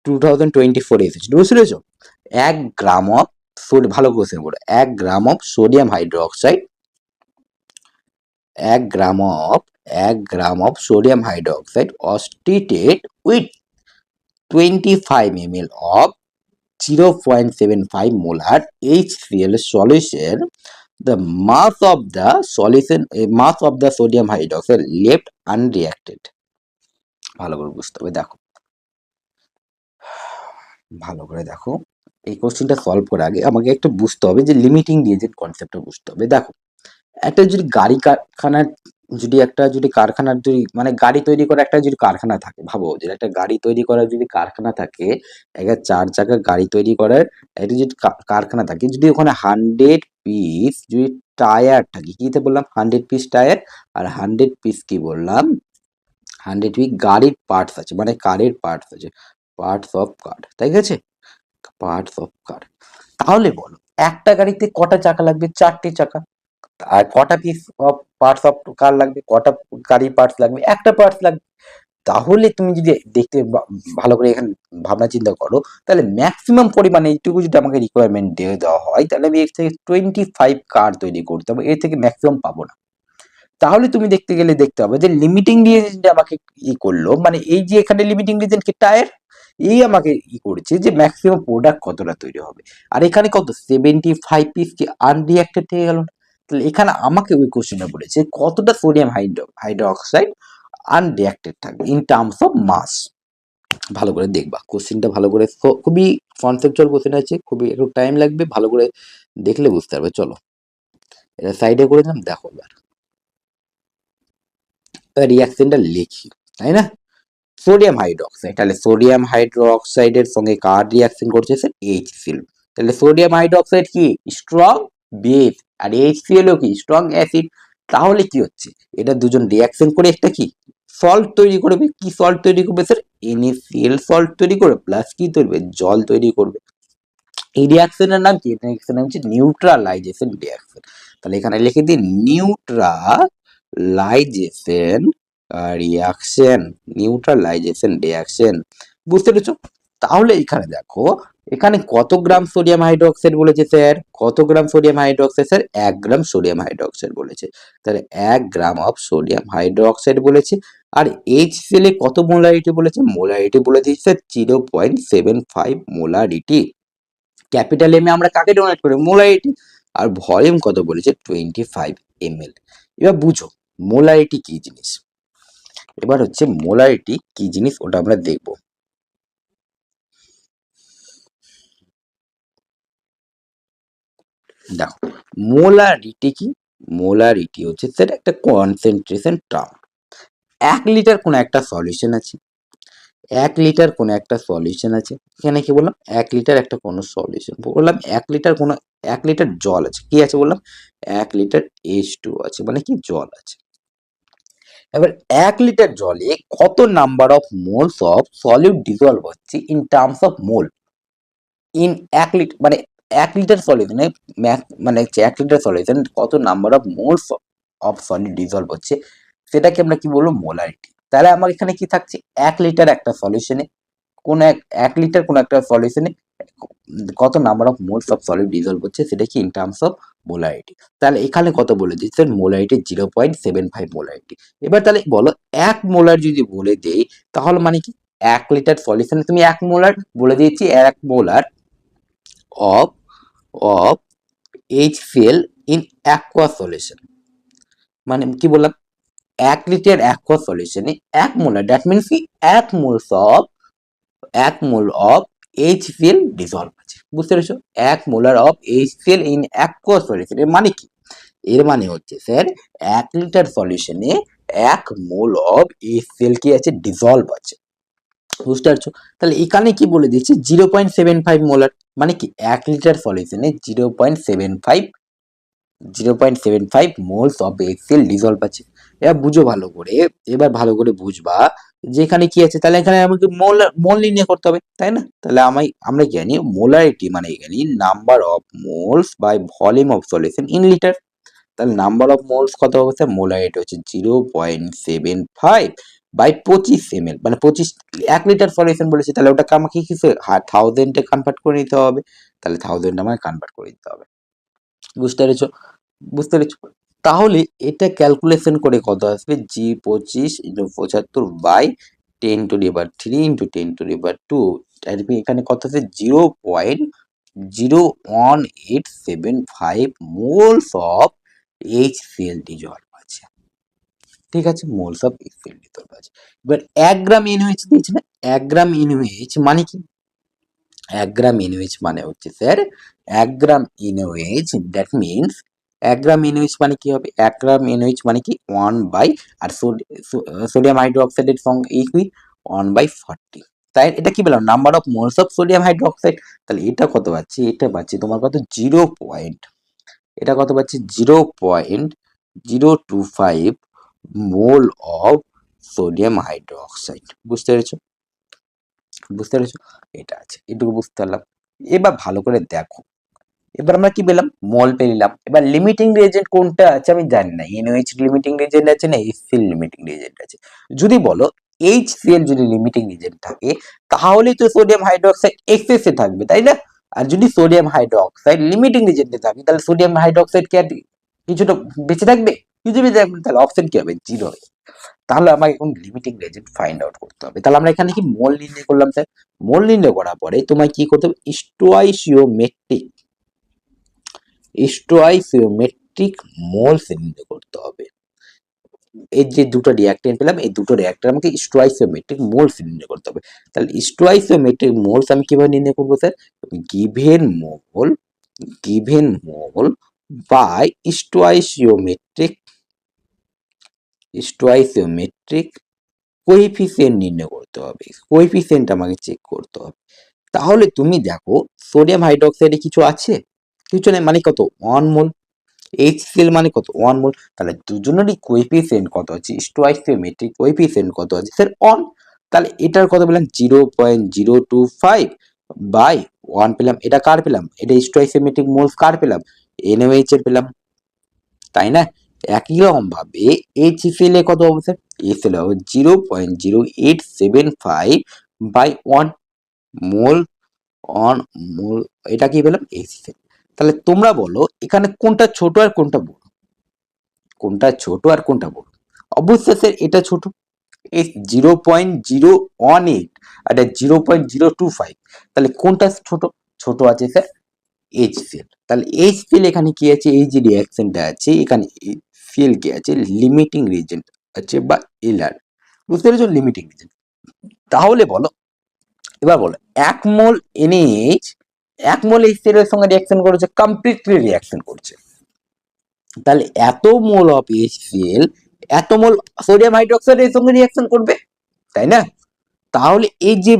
2024 এসেছিল, বুঝতে পেরেছো? 1 গ্রাম অফ ভালো কোশ্চেন বলো, 1 gram of sodium hydroxide, 1 gram of 1 gram of sodium hydroxide was treated with 25 ml of 0.75 molar HCl solution. The mass of the sodium hydroxide left unreacted. ভালো করে বুঝতে হবে, দেখো ভালো করে দেখো, এই কোশ্চেনটা সলভ করার আগে আমাকে একটু বুঝতে হবে যে লিমিটিং রিয়েজেন্ট কনসেপ্টটা বুঝতে হবে। দেখো, একটা যদি গাড়ি কারখানার যদি কারখানার মানে গাড়ি তৈরি করা একটা যদি কারখানা থাকে, ভাবো যে একটা গাড়ি তৈরি করার যদি কারখানা থাকে, একটা 4 চাকার গাড়ি তৈরি করার একটা যদি কারখানা থাকে, যদি ওখানে 100 পিস যদি টায়ার থাকে, কিতে বললাম 100 পিস টায়ার, আর 100 পিস কি বললাম 100 পিস গাড়ির পার্টস আছে, মানে কারের পার্টস আছে, পার্টস অফ কার, ঠিক আছে, পার্টস অফ কার। তাহলে বলো একটা গাড়িতে কটা চাকা লাগবে? 4টে চাকা। আর কটা পিস অফ পার্টস অফ কার লাগবে? কটা গাড়ির পার্টস লাগবে? একটা পার্টস লাগবে। তাহলে তুমি যদি দেখতে ভালো করে এখানে ভাবনা চিন্তা করো, তাহলে ম্যাক্সিমাম পরিমাণে এইটুকু যদি আমাকে রিকোয়ারমেন্ট দিয়ে দেওয়া হয়, তাহলে আমি এর থেকে 25 কার তৈরি করতে হবে, এর থেকে ম্যাক্সিমাম পাবো না। তাহলে তুমি দেখতে গেলে দেখতে হবে যে লিমিটিং রিয়েজেন্ট আমাকে করলো, মানে এই যে এখানে লিমিটিং রিয়েজেন্ট কি টায়ার, এই আমাকে করছে যে ম্যাক্সিমাম প্রোডাক্ট কতটা তৈরি হবে। আর এখানে কত 75 পিস কি আনরিঅ্যাক্টেড থেকে গেল। তাহলে এখানে আমাকে ওই কোশ্চেনটা বলেছে কতটা সোডিয়াম হাইড্রোক্সাইড আনরিঅ্যাক্টেড থাকবে ইন টার্মস অফ মাস। ভালো করে দেখবা কোশ্চেনটা, ভালো করে, খুবই কনসেপচুয়াল কোশ্চেন আছে, খুবই একটু টাইম লাগবে, ভালো করে দেখলে বুঝতে পারবে। চলো এটা সাইডে করে দিলাম, দেখো এবার রিয়াকশনটা লিখি, তাই না? সোডিয়াম হাইড্রোক্সাইড, তাহলে সোডিয়াম হাইড্রোক্সাইডের সঙ্গে কার রিয়াকশন করছে স্যার? HCl। তাহলে সোডিয়াম হাইড্রোক্সাইড কি স্ট্রং বেস, আর HCl কি স্ট্রং অ্যাসিড। তাহলে কি হচ্ছে, এটা দুজন রিয়াকশন করে একটা কি সল্ট তৈরি করবে। কি সল্ট তৈরি করবে স্যার? NaCl সল্ট তৈরি করবে, প্লাস কি তৈরি করবে? জল তৈরি করবে। এই রিয়াকশনের নাম কি? রিয়াকশনের নাম হচ্ছে নিউট্রালাইজেশন রিয়াকশন। তাহলে এখানে লিখে দিন নিউট্রালাইজেশন রিয়াকশন, নিউট্রালাইজেশন রিয়াকশন। বুঝতে পেরেছো? তাহলে এখানে দেখো, এখানে কত গ্রাম সোডিয়াম হাইড্রোক্সাইড বলেছে স্যার? কত gram sodium hydroxide sir? 1 gram sodium hydroxide বলেছে। তাহলে 1 গ্রাম অফ সোডিয়াম হাইড্রোক্সাইড বলেছে। আর HCl এ কত মোলারিটি বলেছে? মোলারিটি বলে দিচ্ছে 0.75 মোলারিটি। ক্যাপিটাল এম এ আমরা কাকে ডোনেট করি? মোলারিটি। আর ভলিউম কত বলেছে? 25 ml। এবার বুঝো মোলারিটি কি জিনিস। এবার হচ্ছে মোলারিটি কি জিনিস ওটা আমরা দেখব। দেখো মোলারিটি কি? মোলারিটি হচ্ছে স্যার একটা কনসেন্ট্রেশন টার্ম। 1 লিটার কোন একটা সলিউশন আছে, 1 লিটার কোন একটা সলিউশন আছে, এখানে কি বললাম 1 লিটার একটা কোন সলিউশন, বললাম 1 লিটার কোন 1 লিটার জল আছে, কি আছে বললাম 1 লিটার H2 আছে, মানে কি জল আছে। এবার 1 লিটার জলে কত number of moles of solid dissolve হচ্ছে in terms of mole. In 1 litre মানে 1 লিটার সলিউশনে মানে 1 লিটার সলিউশন কত number of moles of solid dissolve হচ্ছে, সেটাকে আমরা কি বলবো? মোলারিটি। তাহলে আমার এখানে কি থাকছে 1 লিটার একটা সলিউশনে, কোন 1 লিটার কোন একটা সলিউশনে কত number of moles of solid dissolve হচ্ছে, সেটা কি ইন টার্মস অফ মোলারিটি। তাহলে এখানে কত বলে দিচ্ছে? Molarity 0.75 molarity. এবার তাহলে বলো 1 মোলার যদি বলে দেই, তাহলে মানে কি 1 লিটার সলিউশনে তুমি 1 মোলার বলে দিয়েছি, 1 molar of of HCl in aqua solution, মানে কি বললাম 1 লিটার অ্যাকোয়া সলিউশনে 1 মোলার, দ্যাট মিন্স কি 1 moles of 1 mole of HCl dissolve আছে। বুঝতে পেরেছো? 1 molar of HCl in aqua solution এর মানে কি? এর মানে হচ্ছে স্যার 1 লিটার সলিউশনে 1 মোল অফ HCl কি আছে? ডিজলভ আছে। বুঝতে পারছো? তাহলে এখানে কি বলে দিয়েছে 0.75 মোলার, মানে কি 1 লিটার সলিউশনে 0.75 মোলস অফ HCl ডিজলভ আছে। এবার বুঝো ভালো করে, এবার ভালো করে বুঝবা যে এখানে কি আছে। তাহলে এখানে আমাকে মোল নির্ণয় করতে হবে, তাই না? তাহলে আমরা জানি মোলারিটি মানে এখানে number of moles by volume of solution in litre. তাহলে নাম্বার অফ মোলস কত হবে স্যার? মোলারিটি হচ্ছে 0.75 বাই 25 ml, মানে 1 লিটার সলিউশন বলেছে, তাহলে ওটাকে আমাকে কি 1000 এ কনভার্ট করে নিতে হবে, তাহলে 1000 আমাকে কনভার্ট করে দিতে হবে। বুঝতে পেরেছো? বুঝতে পেরেছো? তাহলে এটা ক্যালকুলেশন করে কত আসবে, জি 25 ইন্টু 75 বাই 10⁻³ ইন্টু 10⁻², এখানে কত আছে, 0.01875 মোলস অফ HCl ডিজলভ আছে। ঠিক আছে, মোলস অফ HCl ডিজলভ আছে। এবার 1 গ্রাম NaOH দিয়েছে না, 1 গ্রাম NaOH মানে কি, 1 গ্রাম NaOH মানে হচ্ছে sir 1 gram NaOH, that means 1 gram NaOH মানে কি হবে, 1 গ্রাম NaOH মানে কি 1 বাই, আর সোডিয়াম হাইড্রোক্সাইডের সঙ্গে কি 1/40, তাই এটা কি বললাম, number of moles of sodium hydroxide. তাহলে এটা কত পাচ্ছি, এটা পাচ্ছি তোমার কত, এটা কত পাচ্ছি, 0.025 মোল অফ সোডিয়াম হাইড্রোক্সাইড। বুঝতে পেরেছো? বুঝতে পেরেছো? এটা আছে, এটুকু বুঝতে পারলাম। এবার ভালো করে দেখো, এবার আমরা কি পেলাম, মল পেলাম। এবার লিমিটিং রিয়েজেন্ট কোনটা আছে আমি জানি না, NaOH লিমিটিং রিয়েজেন্ট আছে না HCl লিমিটিং রিয়েজেন্ট আছে। যদি বলো HCl যদি লিমিটিং রিয়েজেন্ট থাকে, তাহলেই তো সোডিয়াম হাইড্রোক্সাইড এক্সেসে থাকবে, তাই না? আর যদি সোডিয়াম হাইড্রোক্সাইড লিমিটিং রিয়েজেন্টে থাকে, তাহলে সোডিয়াম হাইড্রোক্সাইড কি আর কিছুটা বেঁচে থাকবে? কিছু বেঁচে থাকবে, তাহলে অপশন কি হবে, 0 হবে। তাহলে আমাকে এখন লিমিটিং রিয়েজেন্ট ফাইন্ড আউট করতে হবে। তাহলে আমরা এখানে কি মোল নির্ণয় করলাম স্যার, মোল নির্ণয় করার পরে তোমায় কি করতে হবে, স্টোয়াইসিওমেট্রিক মোলস নির্ণয় করতে হবে। এই যে দুটো রিঅ্যাকট্যান্ট পেলাম, এই দুটো রিঅ্যাক্টর আমাকে স্টোয়াইসিওমেট্রিক মোলস নির্ণয় করতে হবে। তাহলে স্টোয়াইসিওমেট্রিক মোলস আমি কিভাবে নির্ণয় করবো sir, given mole by stoichiometric coefficient নির্ণয় করতে হবে, কোএফিসিয়েন্ট আমাকে চেক করতে হবে। তাহলে তুমি দেখো সোডিয়াম হাইড্রোক্সাইডে কিছু আছে, কিছু নেই, মানে কত 1 মোল, HCl মানে কত 1 মোল, তাহলে দুজনেরই কোএফিসিয়েন্ট কত আছে, স্টোয়াইসিওমেট্রিক কোএফিসিয়েন্ট কত আছে স্যার 1, তাহলে এটার কত পেলাম 0.025 বাই 1 পেলাম, এটা কার পেলাম, এটা স্টোয়াইসিওমেট্রিক মোলস কার পেলাম, NaOH এর পেলাম, তাই না? একই রকম ভাবে HCl এ কত হবে স্যার, HCl হবে 0.0875 বাই 1 মোল অন মোল, এটা কি পেলাম HCl। তাহলে তোমরা বলো এখানে কোনটা ছোট আর কোনটা বড়, কোনটা ছোট আর কোনটা বড়? অবশ্যই স্যার এটা ছোট, এই 0.018 আর 0.025, তাহলে কোনটা ছোট, ছোট আছে স্যার HCl। তাহলে HCl এখানে কি আছে, এই যে রিঅ্যাকশনটা আছে এখানে HCl কি আছে, লিমিটিং রিজেন্ট আছে বা LR, বুঝতে পেরেছো, লিমিটিং রিজেন্ট। তাহলে বলো, এবার বলো 1 মোল NaH 1 মোল HCl এর সঙ্গে রিঅ্যাকশন করেছে, কমপ্লিটলি রিঅ্যাকশন করছে, তাহলে এত মোল অফ HCl এত মোল সোডিয়াম হাইড্রোক্সাইডের সঙ্গে রিঅ্যাকশন করবে, তাই না? তাহলে এই যে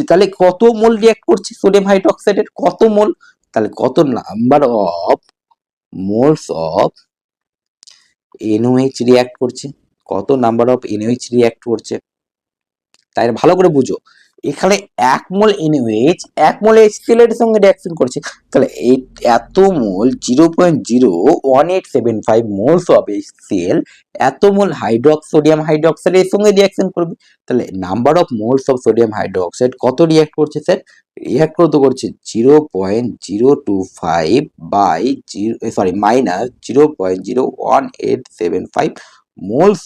তাহলে কত মোল রিঅ্যাক্ট করছে সোডিয়াম হাইড্রোক্সাইডের, কত মোল, তাহলে কত number of moles of NaOH react করছে, কত নাম্বার অফ NaOH রিঅ্যাক্ট করছে, তাই ভালো করে বুঝো। এখানে 1 মোল NaOH 1 মোল HCl এর সঙ্গে রিঅ্যাকশন করছে, তাহলে এই এত মোল 0.01875 মোলস অফ HCl এত মোল সোডিয়াম হাইড্রোক্সাইড এর সঙ্গে রিঅ্যাকশন করবে, তাহলে number of moles of sodium hydroxide কত রিঅ্যাক্ট করছে স্যার, রিঅ্যাক্ট করছে 0.025 by minus 0.01875 moles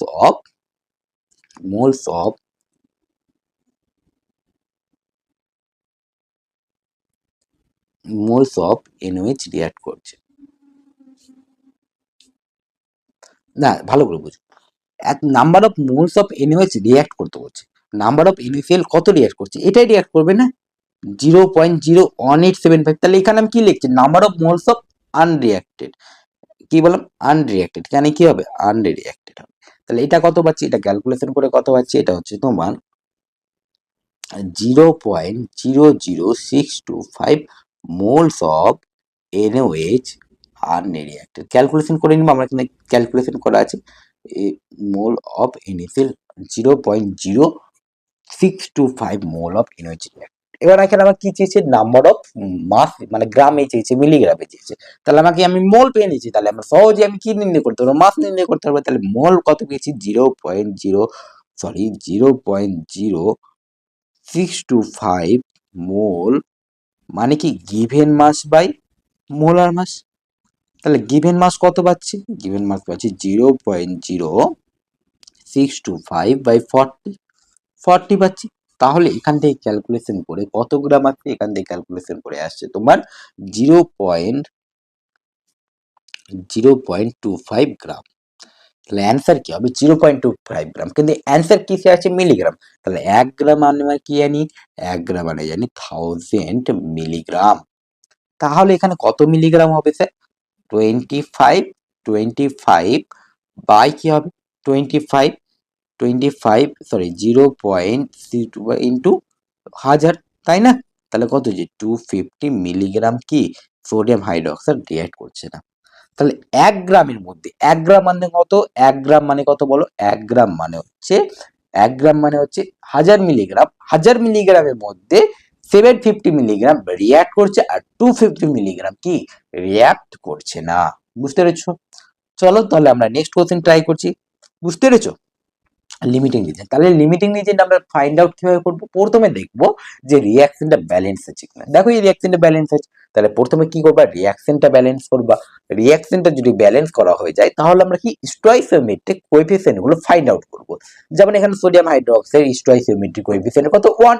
of NaOH react করছে। না ভালো করে বুঝো, number of moles of NaOH react করতে বলছে, নাম্বার অফ NaCl কত রিঅ্যাক্ট করছে এটাই রিঅ্যাক্ট করবে না, 0.01875, তাহলে এখানে আমি কি লিখছি, নাম্বার অফ মোলস অফ আনরিঅ্যাক্টেড, কি বললাম আনরিঅ্যাক্টেড, এখানে কি হবে আনরিঅ্যাক্টেড হবে। তাহলে এটা কত পাচ্ছি, এটা ক্যালকুলেশন করে কত পাচ্ছি, এটা হচ্ছে তোমার 0.00625 মোলস অফ NaOH আনরিঅ্যাক্টেড। ক্যালকুলেশন করে নিব, আমরা এখানে ক্যালকুলেশন করা আছে, mole of NaCl 0.0625 mole of NaOH react. এবার এখানে আমার কি চেয়েছে, নাম্বার অফ মাস, মানে গ্রামে চেয়েছে, মিলিগ্রামে চেয়েছে, তাহলে আমাকে আমি মোল পেয়ে নিয়েছি, তাহলে আমরা সহজে আমি কি নির্ণয় করতে পারবো, মাস নির্ণয় করতে পারবো। তাহলে মোল কত পেয়েছি, সরি 0.0625 মোল মানে কি given mass by molar mass. তাহলে গিভেন মাস কত পাচ্ছি? গিভেন মাস পাচ্ছি 0.0625 বাই 40 পাচ্ছি। তাহলে এখান থেকে ক্যালকুলেশন করে কত গ্রাম আছে? এখান থেকে ক্যালকুলেশন করে আসছে তোমার 0.25 গ্রাম। তাহলে অ্যান্সার কি হবে? 0.25 গ্রাম। কিন্তু অ্যান্সার কিসে আছে? মিলিগ্রাম। তাহলে 1 গ্রাম মানে কি জানি? 1 গ্রাম মানে জানি 1000 মিলিগ্রাম। তাহলে এখানে কত মিলিগ্রাম হবে স্যার? 25 বাই কি হবে? 25 সরি 0.32 ইন্টু 1000, তাই না? তাহলে কত যে 250 মিলিগ্রাম কি সোডিয়াম হাইড্রোক্সাইড রিঅ্যাক্ট করছে না। তাহলে 1 গ্রামের মধ্যে 1 গ্রাম মানে কত? 1 গ্রাম মানে কত বলো? 1 গ্রাম মানে হচ্ছে 1000 মিলিগ্রাম। 1000 মিলিগ্রামের মধ্যে 750 মিলিগ্রাম রিঅ্যাক্ট করছে আর 250 মিলিগ্রাম কি রিঅ্যাক্ট করছে না। বুঝতে পেরেছো? চলো তাহলে আমরা নেক্সট কোশ্চেন ট্রাই করছি। বুঝতে পেরেছো? Limiting reason. তাহলে লিমিটিং রিজন আমরা ফাইন্ড আউট কিভাবে করবো? প্রথমে দেখবো যে রিঅ্যাকশনটা ব্যালেন্স আছে কিনা। দেখো এই রিঅ্যাকশনটা ব্যালেন্স আছে, তাহলে প্রথমে কি করবা? রিঅ্যাকশনটা ব্যালেন্স করবা। রিঅ্যাকশনটা যদি ব্যালেন্স করা হয়ে যায় তাহলে আমরা কি স্টয়কিওমেট্রিক কোএফিসিয়েন্ট গুলো ফাইন্ড আউট করবো। যেমন এখানে সোডিয়াম হাইড্রোক্সাইড স্টয়কিওমেট্রিক কোএফিসিয়েন্ট কত? 1।